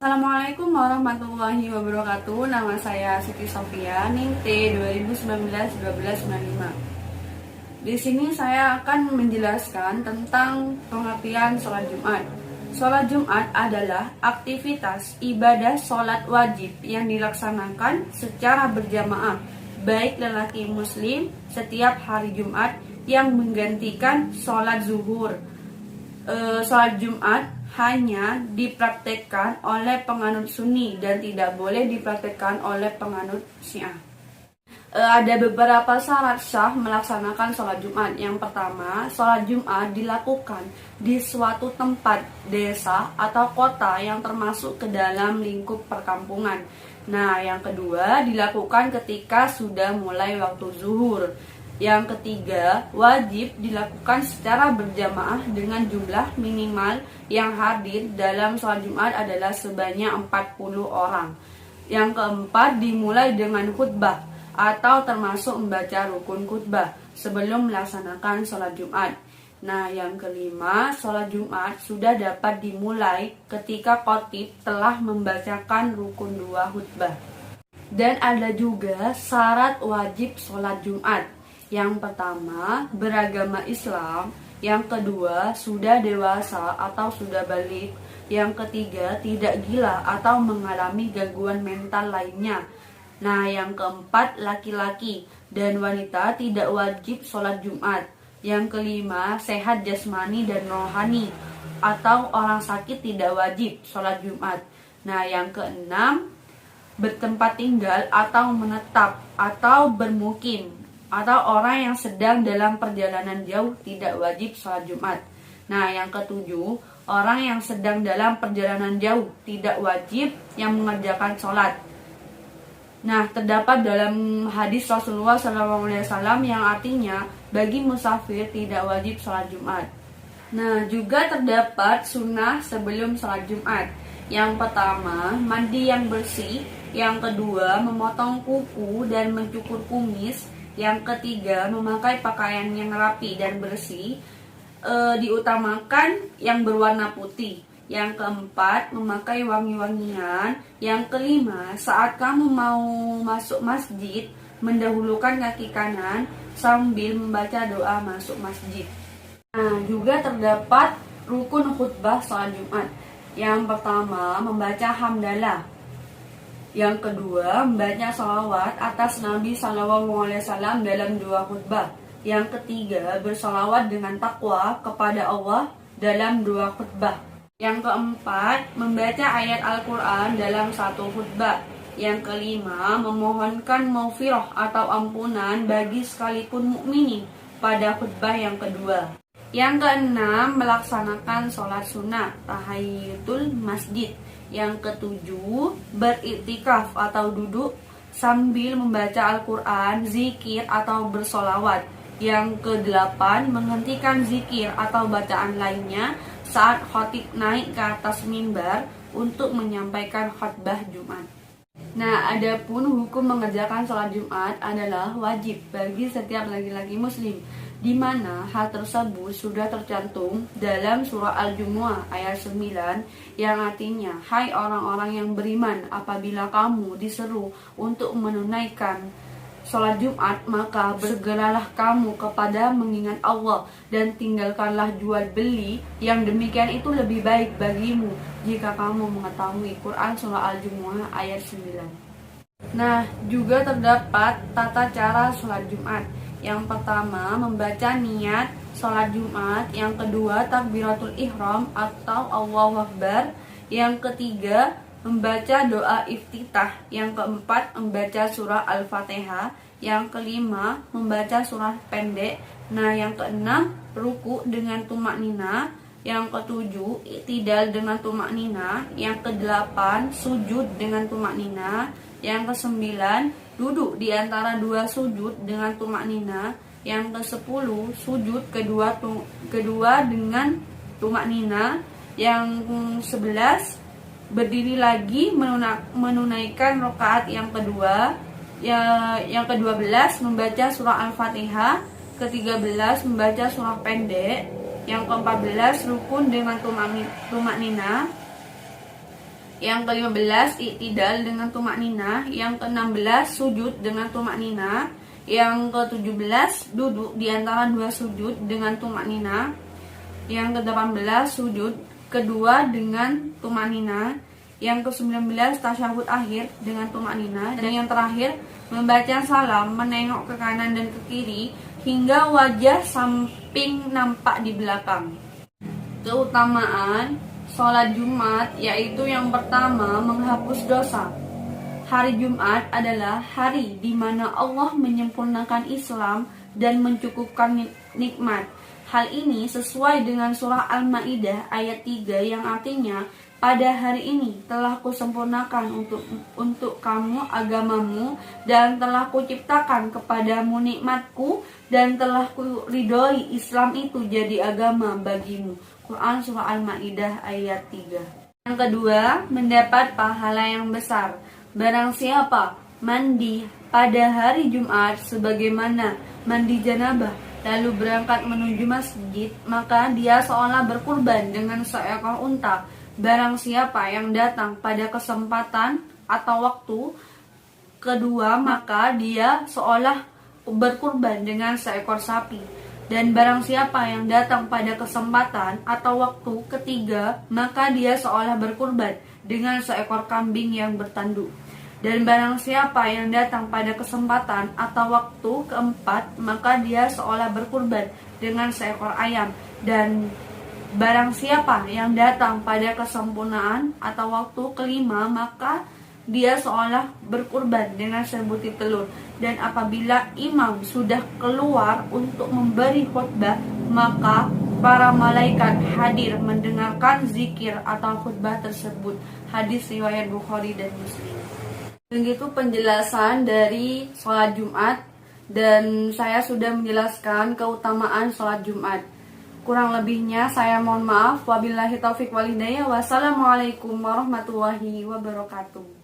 Assalamualaikum warahmatullahi wabarakatuh. Nama saya Siti Sofia, NIM T 2019-1295. Di sini saya akan menjelaskan tentang pengertian sholat Jumat. Sholat Jumat adalah aktivitas ibadah sholat wajib yang dilaksanakan secara berjamaah, baik lelaki muslim setiap hari Jumat yang menggantikan sholat zuhur. Sholat Jumat hanya dipraktekkan oleh penganut Sunni dan tidak boleh dipraktekkan oleh penganut Syiah. Ada beberapa syarat sah melaksanakan sholat Jumat. Yang pertama, sholat Jumat dilakukan di suatu tempat, desa atau kota yang termasuk ke dalam lingkup perkampungan. Nah, yang kedua, dilakukan ketika sudah mulai waktu zuhur. Yang ketiga, wajib dilakukan secara berjamaah dengan jumlah minimal yang hadir dalam sholat Jumat adalah sebanyak 40 orang. Yang keempat, dimulai dengan khutbah atau termasuk membaca rukun khutbah sebelum melaksanakan sholat Jumat. Nah, yang kelima, sholat Jumat sudah dapat dimulai ketika khatib telah membacakan rukun 2 khutbah. Dan ada juga syarat wajib sholat Jumat. Yang pertama, beragama Islam. Yang kedua, sudah dewasa atau sudah balik. Yang ketiga, tidak gila atau mengalami gangguan mental lainnya. Nah, yang keempat, laki-laki dan wanita tidak wajib sholat Jumat. Yang kelima, sehat jasmani dan rohani atau orang sakit tidak wajib sholat Jumat. Nah, yang keenam, bertempat tinggal atau menetap atau bermukim atau orang yang sedang dalam perjalanan jauh tidak wajib sholat Jumat. Nah, yang ketujuh, orang yang sedang dalam perjalanan jauh tidak wajib yang mengerjakan sholat. Nah, terdapat dalam hadis Rasulullah SAW yang artinya bagi musafir tidak wajib sholat Jumat. Nah, juga terdapat sunnah sebelum sholat Jumat. Yang pertama, mandi yang bersih. Yang kedua, memotong kuku dan mencukur kumis. Yang ketiga, memakai pakaian yang rapi dan bersih, diutamakan yang berwarna putih. Yang keempat, memakai wangi-wangian. Yang kelima, saat kamu mau masuk masjid, mendahulukan kaki kanan sambil membaca doa masuk masjid. Nah, juga terdapat rukun khutbah sholat Jumat. Yang pertama, membaca hamdalah. Yang kedua, membaca sholawat atas Nabi SAW dalam 2 khutbah. Yang ketiga, bersolawat dengan takwa kepada Allah dalam 2 khutbah. Yang keempat, membaca ayat Al-Quran dalam 1 khutbah. Yang kelima, memohonkan maghfirah atau ampunan bagi sekalipun mukminin pada khutbah yang kedua. Yang keenam, melaksanakan sholat sunnah tahiyatul masjid. Yang ketujuh, beriktikaf atau duduk sambil membaca Al-Quran, zikir atau bersolawat. Yang kedelapan, menghentikan zikir atau bacaan lainnya saat khatib naik ke atas mimbar untuk menyampaikan khutbah Jumat. Nah, adapun hukum mengerjakan sholat Jumat adalah wajib bagi setiap laki-laki muslim, di mana hal tersebut sudah tercantum dalam surah Al-Jumu'ah ayat 9 yang artinya, hai orang-orang yang beriman, apabila kamu diseru untuk menunaikan sholat Jumat, maka bergeralah kamu kepada mengingat Allah dan tinggalkanlah jual beli, yang demikian itu lebih baik bagimu jika kamu mengetahui. Quran surah Al-Jumu'ah ayat 9. Nah, juga terdapat tata cara sholat Jumat. Yang pertama, membaca niat sholat Jumat. Yang kedua, takbiratul ihram atau Allahu Akbar. Yang ketiga, membaca doa iftitah. Yang keempat, membaca surah Al-Fatihah. Yang kelima, membaca surah pendek. Nah, yang keenam, ruku dengan tumak nina. Yang ketujuh, i'tidal dengan tumak nina. Yang kedelapan, sujud dengan tumak nina. Yang kesembilan, duduk di antara 2 sujud dengan tumak nina. Yang ke-10, sujud kedua dengan tumak nina. Yang 11, berdiri lagi menunaikan rakaat yang kedua. Yang ke-12, membaca surah Al-Fatihah. Ke-13, membaca surah pendek. Yang ke-14, rukun dengan tumak nina. Yang ke-15 i'tidal dengan tumak nina. Yang ke-16 sujud dengan tumak nina. Yang ke-17 duduk di antara dua sujud dengan tumak nina. Yang ke-18 sujud kedua dengan tumak nina. Yang ke-19 tasyahud akhir dengan tumak nina. Dan yang terakhir membaca salam, menengok ke kanan dan ke kiri hingga wajah samping nampak di belakang. Keutamaan sholat Jumat yaitu yang pertama menghapus dosa. Hari Jumat adalah hari di mana Allah menyempurnakan Islam dan mencukupkan nikmat. Hal ini sesuai dengan surah Al-Maidah ayat 3 yang artinya, pada hari ini telah kusempurnakan untuk kamu agamamu dan telah kuciptakan kepadamu nikmatku dan telah kuridhoi Islam itu jadi agama bagimu. Quran surah Al-Maidah ayat 3. Yang kedua, mendapat pahala yang besar. Barang siapa mandi pada hari Jumat sebagaimana mandi janabah lalu berangkat menuju masjid, maka dia seolah berkurban dengan seekor unta. Barang siapa yang datang pada kesempatan atau waktu kedua, maka dia seolah berkurban dengan seekor sapi. Dan barang siapa yang datang pada kesempatan atau waktu ketiga, maka dia seolah berkurban dengan seekor kambing yang bertanduk. Dan barang siapa yang datang pada kesempatan atau waktu keempat, maka dia seolah berkurban dengan seekor ayam. Dan barang siapa yang datang pada kesempurnaan atau waktu kelima, maka dia seolah berkurban dengan sebutir telur. Dan apabila imam sudah keluar untuk memberi khutbah, maka para malaikat hadir mendengarkan zikir atau khutbah tersebut. Hadis riwayat Bukhari dan Muslim. Begitu penjelasan dari sholat Jumat, dan saya sudah menjelaskan keutamaan sholat Jumat. Kurang lebihnya saya mohon maaf. Wabillahi taufiq wal hidayah. Wassalamualaikum warahmatullahi wabarakatuh.